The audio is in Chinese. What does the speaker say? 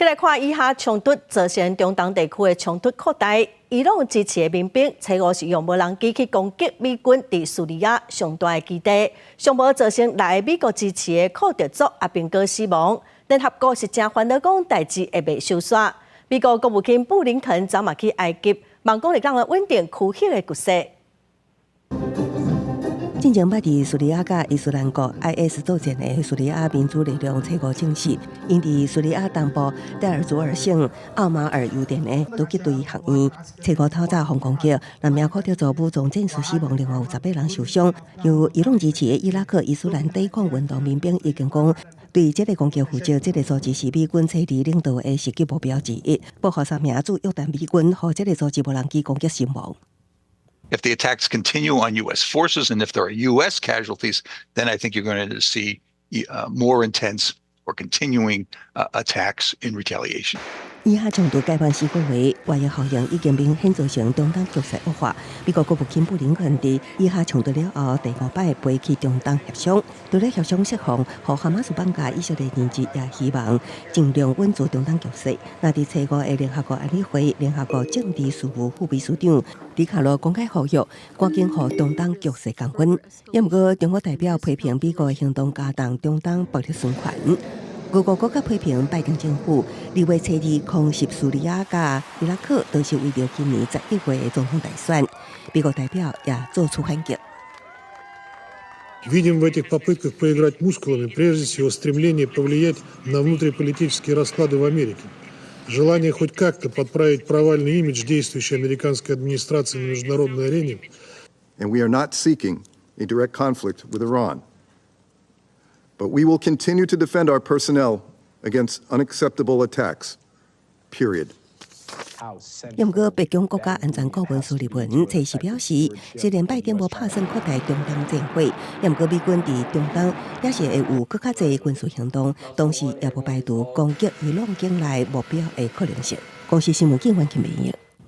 再来看以下冲突造成中东地区的冲突扩大。伊朗支持的民兵初五是用无人机去攻击美军伫叙利亚上大的基地，上无造成来美国支持的库德族阿兵哥死亡。联合国是正烦恼讲代志会袂收煞。美国国务卿布林肯昨嘛去埃及，望讲会当稳定区域的局势。进前捌伫叙利亚甲伊斯兰国 IS 作战的叙利亚民主力量初五证实，因伫叙利亚东部戴尔祖尔省奥马尔油田的突击队学院，初五透早防攻击，2名科特族武装战士死亡，另外有18人受伤。由伊朗支持的伊拉克伊斯兰抵抗运动民兵已经讲，对这个攻击负责，这个组织是美军车里领导的袭击目标之一，包括3名驻约旦美军和这个组织无人机攻击身亡。If the attacks continue on U.S. forces and if there are U.S. casualties, then I think you're going to see more intense or continuing attacks in retaliation. 以下冲突解放4个月，外溢效应已经明显造成中东局势恶化。美国国务卿布林肯伫以下冲突了后第5摆飞去中东协商，除了协商释放，和哈马斯绑架以色列人质，也希望尽量稳住中东局势。那伫初五的联合国安理会联合国政治事务副秘书长李卡罗公开呼吁，赶紧和中东局势降温。也毋过，中国代表批评美国的行动加重中东暴力宣传。俄国国家批评拜登政府2月初2空袭叙利亚甲伊拉克，都是为了今年11月的总统大选。美国代表也做出反击。Видим в этих попытках поиграть мускулами прежде всего стремление повлиять на внутриполитические расклады в Америке, желание хоть как-то подправить провальный имидж действующей американской администрации на международной арене. And we are not seeking a direct conflict with Iran. But we will continue to defend our personnel against unacceptable attacks. Period. 也毋过，白宫国家安全顾问苏利文初时表示，虽然拜登无打算扩大中东战火，也毋过美军伫中东也是会有更较侪军事行动，同时也无排除攻击伊朗境内目标的可能性。公司新闻记者金美英。